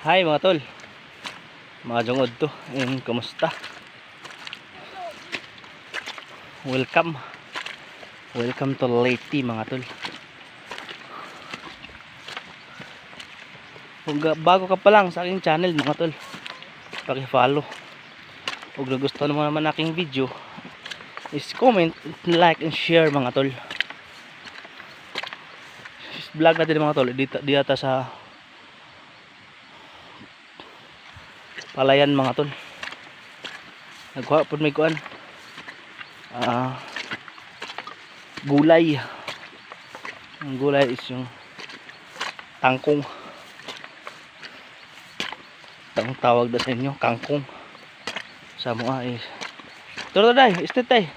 Hi mga tol, mga jungod to. Kumusta? Welcome to Leyte mga tol. Kung bago ka pa lang sa aking channel mga tol, paki-follow. Kung nagustuhan mo naman aking video, is comment, like, and share mga tol. Vlog natin mga tol dito sa palayan mga tol. Nagkuha po may kuan gulay. Ang gulay is yung tangkong. Ang tawag na sa inyo, kangkong. Sa mga is turo day, istit tay.